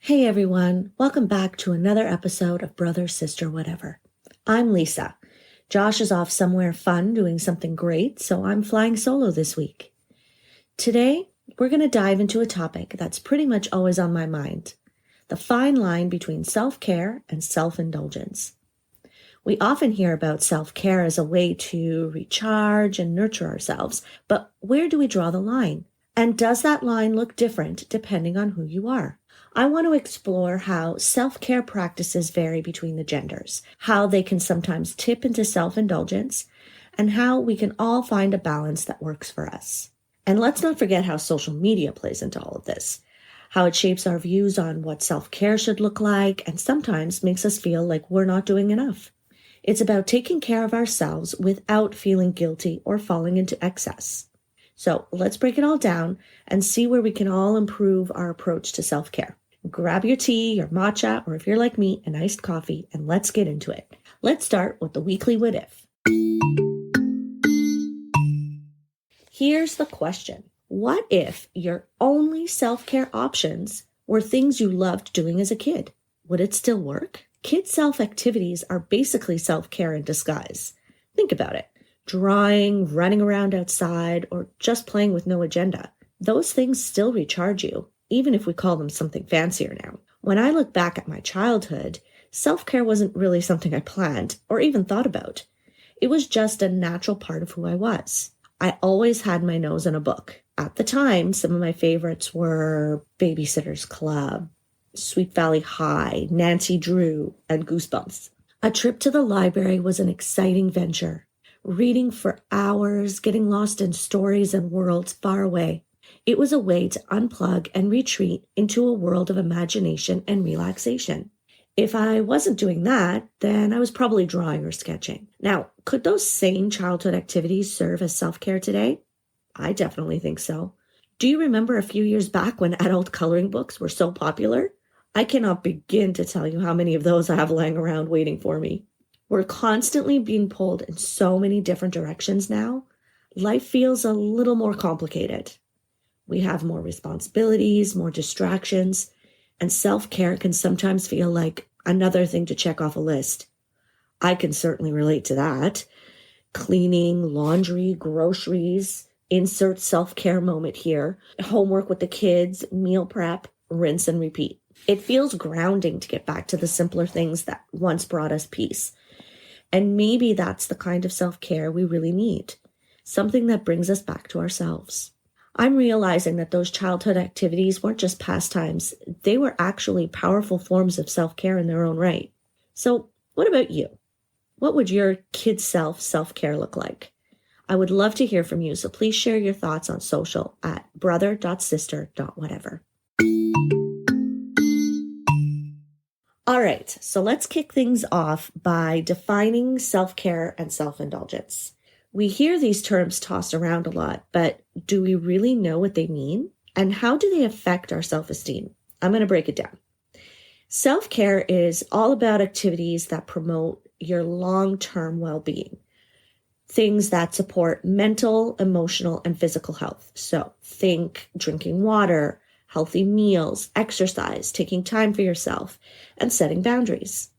Hey everyone, welcome back to another episode of Brother, Sister, Whatever. I'm Lisa. Josh is off somewhere fun doing something great, so I'm flying solo this week. Today, we're going to dive into a topic that's pretty much always on my mind, the fine line between self-care and self-indulgence. We often hear about self-care as a way to recharge and nurture ourselves, but where do we draw the line? And does that line look different depending on who you are? I want to explore how self-care practices vary between the genders, how they can sometimes tip into self-indulgence, and how we can all find a balance that works for us. And let's not forget how social media plays into all of this, how it shapes our views on what self-care should look like, and sometimes makes us feel like we're not doing enough. It's about taking care of ourselves without feeling guilty or falling into excess. So let's break it all down and see where we can all improve our approach to self-care. Grab your tea, your matcha, or if you're like me, an iced coffee, and let's get into it. Let's start with the weekly what if. Here's the question. What if your only self-care options were things you loved doing as a kid? Would it still work? Kid self-activities are basically self-care in disguise. Think about it. Drawing, running around outside, or just playing with no agenda. Those things still recharge you, even if we call them something fancier now. When I look back at my childhood, self-care wasn't really something I planned or even thought about. It was just a natural part of who I was. I always had my nose in a book. At the time, some of my favorites were Babysitter's Club, Sweet Valley High, Nancy Drew, and Goosebumps. A trip to the library was an exciting venture. Reading for hours, getting lost in stories and worlds far away. It was a way to unplug and retreat into a world of imagination and relaxation. If I wasn't doing that, then I was probably drawing or sketching. Now, could those same childhood activities serve as self-care today? I definitely think so. Do you remember a few years back when adult coloring books were so popular? I cannot begin to tell you how many of those I have lying around waiting for me. We're constantly being pulled in so many different directions now. Life feels a little more complicated. We have more responsibilities, more distractions, and self-care can sometimes feel like another thing to check off a list. I can certainly relate to that. Cleaning, laundry, groceries, insert self-care moment here, homework with the kids, meal prep, rinse and repeat. It feels grounding to get back to the simpler things that once brought us peace. And maybe that's the kind of self-care we really need, something that brings us back to ourselves. I'm realizing that those childhood activities weren't just pastimes, they were actually powerful forms of self-care in their own right. So what about you? What would your kid self-care look like? I would love to hear from you, so please share your thoughts on social at brother.sister.whatever. All right, so let's kick things off by defining self-care and self-indulgence. We hear these terms tossed around a lot, but do we really know what they mean? And how do they affect our self-esteem? I'm going to break it down. Self-care is all about activities that promote your long-term well-being. Things that support mental, emotional, and physical health. So think drinking water, healthy meals, exercise, taking time for yourself, and setting boundaries.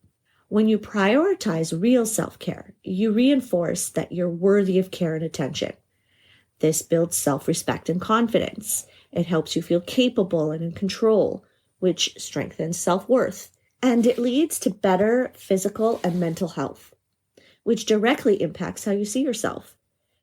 When you prioritize real self-care, you reinforce that you're worthy of care and attention. This builds self-respect and confidence. It helps you feel capable and in control, which strengthens self-worth. And it leads to better physical and mental health, which directly impacts how you see yourself.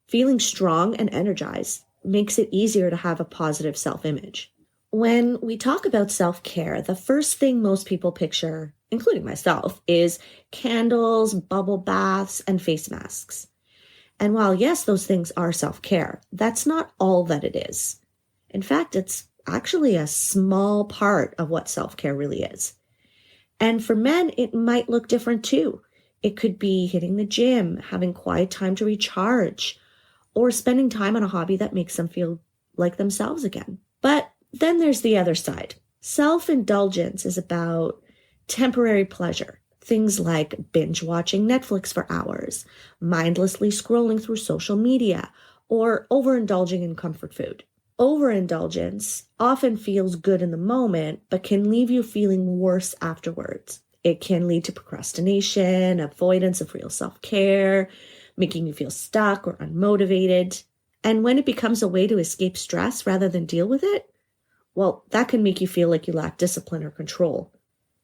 Feeling strong and energized makes it easier to have a positive self-image. When we talk about self-care, the first thing most people picture, including myself, is candles, bubble baths, and face masks. And while, yes, those things are self-care, that's not all that it is. In fact, it's actually a small part of what self-care really is. And for men, it might look different too. It could be hitting the gym, having quiet time to recharge, or spending time on a hobby that makes them feel like themselves again. But then there's the other side. Self-indulgence is about temporary pleasure. Things like binge watching Netflix for hours, mindlessly scrolling through social media, or overindulging in comfort food. Overindulgence often feels good in the moment, but can leave you feeling worse afterwards. It can lead to procrastination, avoidance of real self-care, making you feel stuck or unmotivated. And when it becomes a way to escape stress rather than deal with it, well, that can make you feel like you lack discipline or control,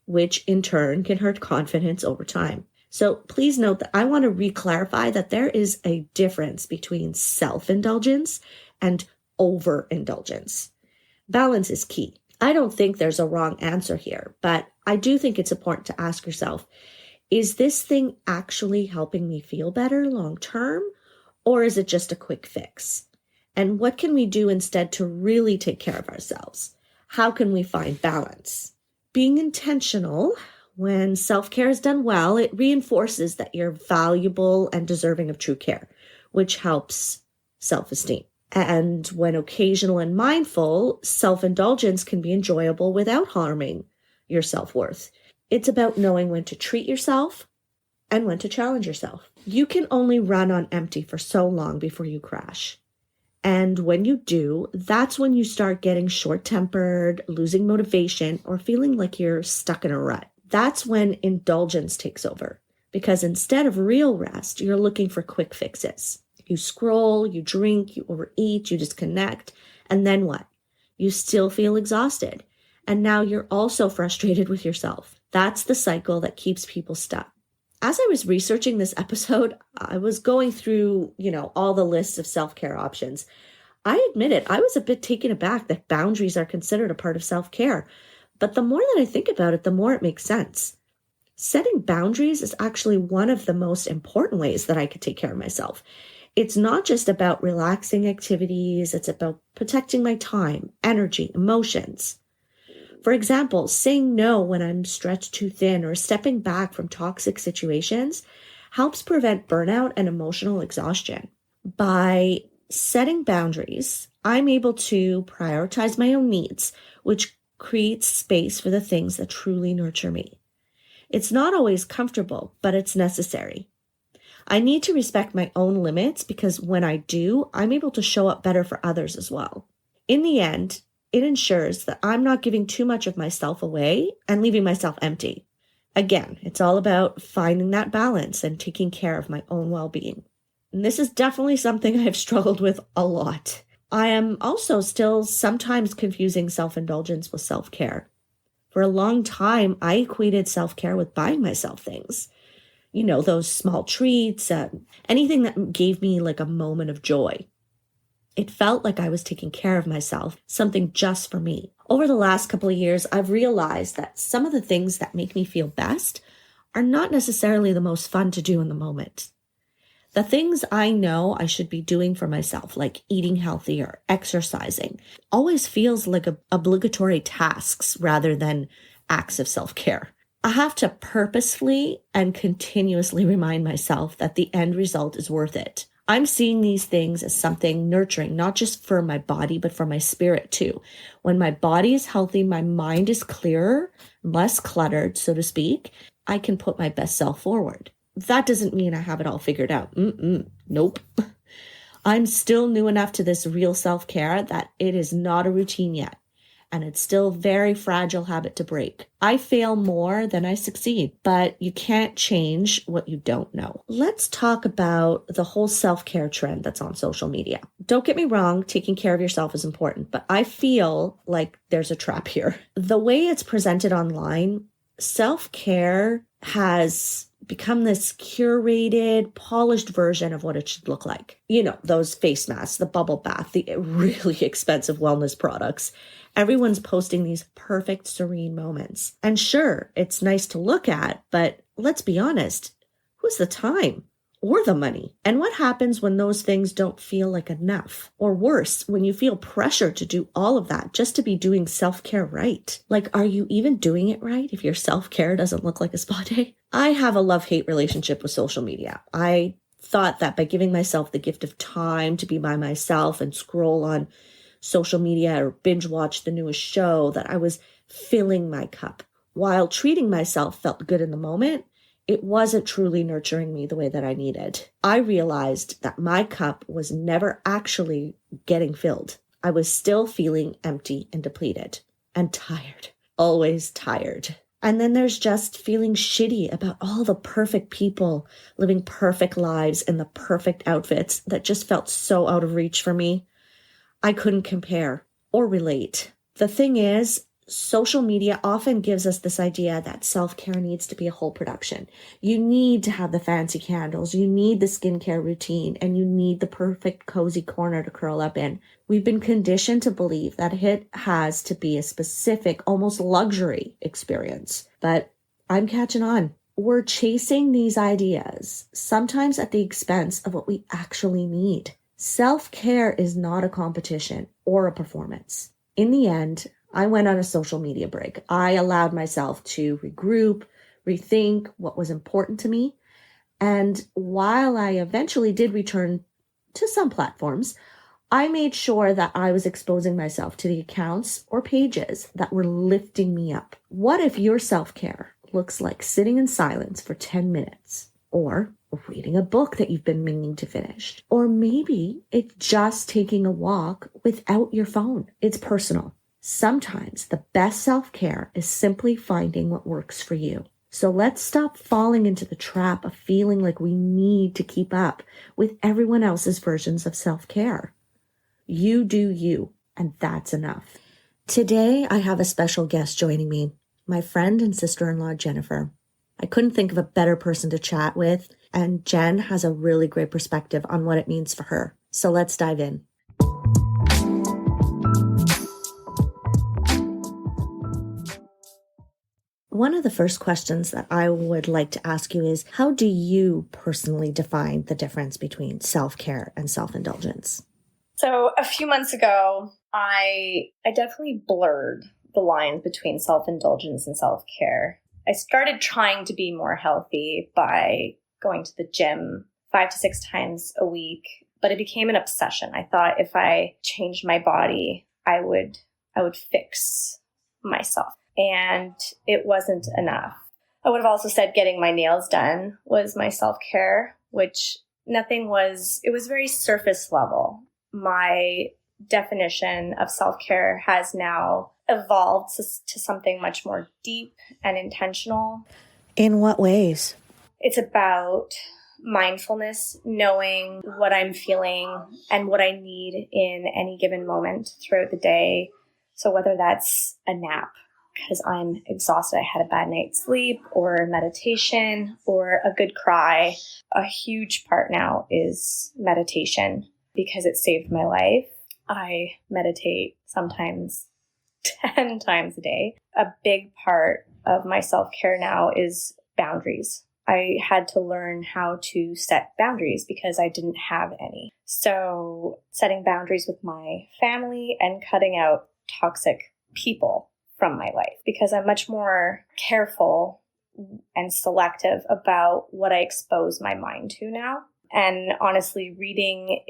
which in turn can hurt confidence over time. So please note that I want to re-clarify that there is a difference between self-indulgence and overindulgence. Balance is key. I don't think there's a wrong answer here, but I do think it's important to ask yourself, is this thing actually helping me feel better long term, or is it just a quick fix? And what can we do instead to really take care of ourselves? How can we find balance? Being intentional, when self-care is done well, it reinforces that you're valuable and deserving of true care, which helps self-esteem. And when occasional and mindful, self-indulgence can be enjoyable without harming your self-worth. It's about knowing when to treat yourself and when to challenge yourself. You can only run on empty for so long before you crash. And when you do, that's when you start getting short-tempered, losing motivation, or feeling like you're stuck in a rut. That's when indulgence takes over. Because instead of real rest, you're looking for quick fixes. You scroll, you drink, you overeat, you disconnect, and then what? You still feel exhausted. And now you're also frustrated with yourself. That's the cycle that keeps people stuck. As I was researching this episode, I was going through, all the lists of self-care options. I admit it, I was a bit taken aback that boundaries are considered a part of self-care. But the more that I think about it, the more it makes sense. Setting boundaries is actually one of the most important ways that I could take care of myself. It's not just about relaxing activities, it's about protecting my time, energy, emotions. For example, saying no when I'm stretched too thin or stepping back from toxic situations helps prevent burnout and emotional exhaustion. By setting boundaries, I'm able to prioritize my own needs, which creates space for the things that truly nurture me. It's not always comfortable, but it's necessary. I need to respect my own limits because when I do, I'm able to show up better for others as well. In the end, it ensures that I'm not giving too much of myself away and leaving myself empty. Again, it's all about finding that balance and taking care of my own well-being. And this is definitely something I've struggled with a lot. I am also still sometimes confusing self-indulgence with self-care. For a long time, I equated self-care with buying myself things. Those small treats, anything that gave me like a moment of joy. It felt like I was taking care of myself, something just for me. Over the last couple of years, I've realized that some of the things that make me feel best are not necessarily the most fun to do in the moment. The things I know I should be doing for myself, like eating healthy or exercising, always feels like obligatory tasks rather than acts of self-care. I have to purposefully and continuously remind myself that the end result is worth it. I'm seeing these things as something nurturing, not just for my body, but for my spirit too. When my body is healthy, my mind is clearer, less cluttered, so to speak. I can put my best self forward. That doesn't mean I have it all figured out. Nope. I'm still new enough to this real self-care that it is not a routine yet. And it's still a very fragile habit to break. I fail more than I succeed, but you can't change what you don't know. Let's talk about the whole self-care trend that's on social media. Don't get me wrong, taking care of yourself is important, but I feel like there's a trap here. The way it's presented online, self-care has become this curated, polished version of what it should look like. Those face masks, the bubble bath, the really expensive wellness products. Everyone's posting these perfect, serene moments. And sure, it's nice to look at, but let's be honest, who's the time or the money? And what happens when those things don't feel like enough? Or worse, when you feel pressure to do all of that just to be doing self-care right? Like, are you even doing it right if your self-care doesn't look like a spa day? I have a love-hate relationship with social media. I thought that by giving myself the gift of time to be by myself and scroll on social media or binge watch the newest show, that I was filling my cup. While treating myself felt good in the moment, it wasn't truly nurturing me the way that I needed. I realized that my cup was never actually getting filled. I was still feeling empty and depleted and tired, always tired. And then there's just feeling shitty about all the perfect people living perfect lives in the perfect outfits that just felt so out of reach for me. I couldn't compare or relate. The thing is, social media often gives us this idea that self-care needs to be a whole production. You need to have the fancy candles, you need the skincare routine, and you need the perfect cozy corner to curl up in. We've been conditioned to believe that it has to be a specific, almost luxury experience. But I'm catching on. We're chasing these ideas, sometimes at the expense of what we actually need. Self-care is not a competition or a performance. In the end, I went on a social media break. I allowed myself to regroup, rethink what was important to me. And while I eventually did return to some platforms, I made sure that I was exposing myself to the accounts or pages that were lifting me up. What if your self-care looks like sitting in silence for 10 minutes? Or reading a book that you've been meaning to finish. Or maybe it's just taking a walk without your phone. It's personal. Sometimes the best self-care is simply finding what works for you. So let's stop falling into the trap of feeling like we need to keep up with everyone else's versions of self-care. You do you, and that's enough. Today, I have a special guest joining me, my friend and sister-in-law, Jennifer. I couldn't think of a better person to chat with, and Jen has a really great perspective on what it means for her. So let's dive in. One of the first questions that I would like to ask you is, how do you personally define the difference between self-care and self-indulgence? So a few months ago, I definitely blurred the lines between self-indulgence and self-care. I started trying to be more healthy by going to the gym 5 to 6 times a week, but it became an obsession. I thought if I changed my body, I would fix myself. And it wasn't enough. I would have also said getting my nails done was my self-care, which it was very surface level. My definition of self-care has now evolved to something much more deep and intentional. In what ways? It's about mindfulness, knowing what I'm feeling and what I need in any given moment throughout the day. So whether that's a nap, because I'm exhausted, I had a bad night's sleep, or meditation, or a good cry. A huge part now is meditation because it saved my life. I meditate sometimes 10 times a day. A big part of my self-care now is boundaries. I had to learn how to set boundaries because I didn't have any. So setting boundaries with my family and cutting out toxic people from my life, because I'm much more careful and selective about what I expose my mind to now. And honestly, reading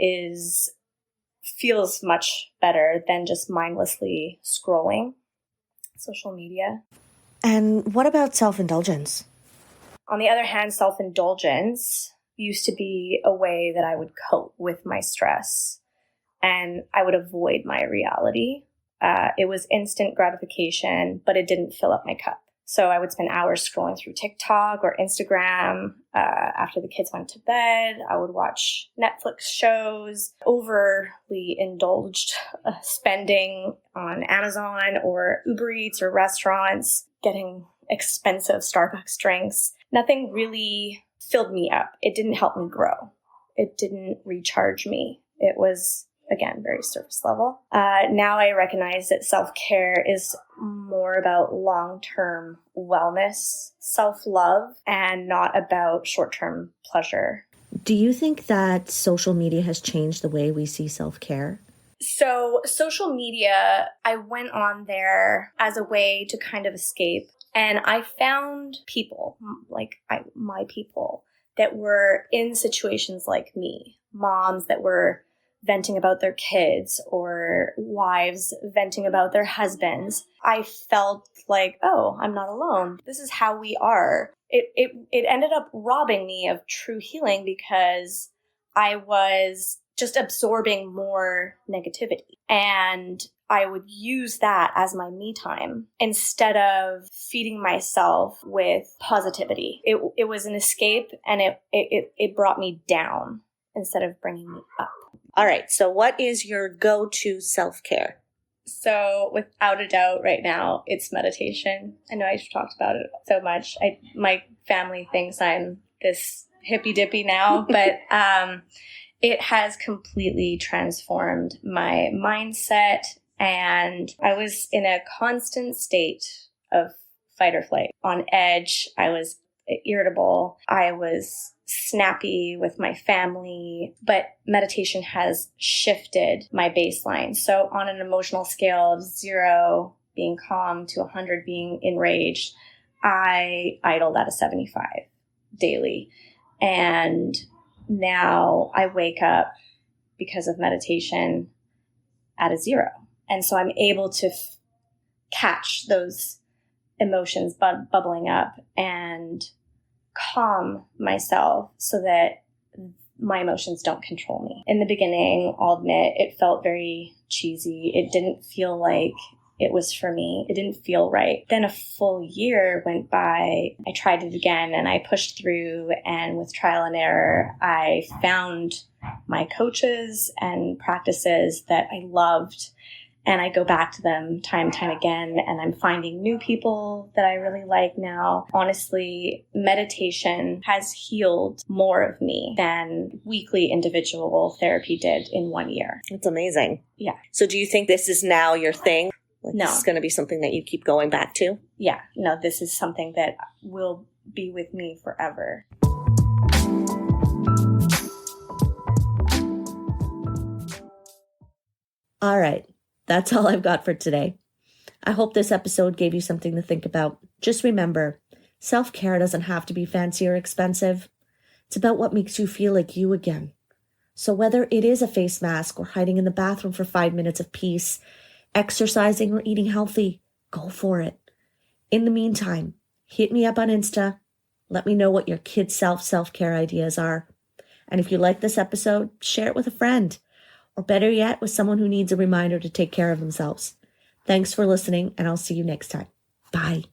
feels much better than just mindlessly scrolling social media. And what about self-indulgence? On the other hand, self-indulgence used to be a way that I would cope with my stress and I would avoid my reality. It was instant gratification, but it didn't fill up my cup. So I would spend hours scrolling through TikTok or Instagram. After the kids went to bed, I would watch Netflix shows, overly indulged spending on Amazon or Uber Eats or restaurants, getting expensive Starbucks drinks. Nothing really filled me up. It didn't help me grow. It didn't recharge me. It was, again, very surface level. Now I recognize that self-care is more about long-term wellness, self-love, and not about short-term pleasure. Do you think that social media has changed the way we see self-care? So social media, I went on there as a way to kind of escape. And I found people, my people, that were in situations like me, moms that were venting about their kids or wives venting about their husbands. I felt like, oh, I'm not alone. This is how we are. It ended up robbing me of true healing because I was just absorbing more negativity. And I would use that as my me time instead of feeding myself with positivity. It was an escape, and it brought me down instead of bringing me up. All right. So what is your go-to self-care? So without a doubt right now, it's meditation. I know I've talked about it so much. My family thinks I'm this hippy dippy now, but it has completely transformed my mindset. And I was in a constant state of fight or flight, on edge. I was irritable. I was snappy with my family, but meditation has shifted my baseline. So on an emotional scale of 0 being calm to 100 being enraged, I idled at a 75 daily. And now I wake up because of meditation at a 0. And so I'm able to catch those emotions bubbling up and calm myself so that my emotions don't control me. In the beginning, I'll admit, it felt very cheesy. It didn't feel like it was for me. It didn't feel right. Then a full year went by. I tried it again and I pushed through, and with trial and error, I found my coaches and practices that I loved. And I go back to them time and time again, and I'm finding new people that I really like now. Honestly, meditation has healed more of me than weekly individual therapy did in 1 year. That's amazing. Yeah. So do you think this is now your thing? Like, No. This is going to be something that you keep going back to? Yeah. No, this is something that will be with me forever. All right. That's all I've got for today. I hope this episode gave you something to think about. Just remember, self-care doesn't have to be fancy or expensive. It's about what makes you feel like you again. So whether it is a face mask or hiding in the bathroom for 5 minutes of peace, exercising or eating healthy, go for it. In the meantime, hit me up on Insta. Let me know what your kid self-care ideas are. And if you like this episode, share it with a friend. Or better yet, with someone who needs a reminder to take care of themselves. Thanks for listening, and I'll see you next time. Bye.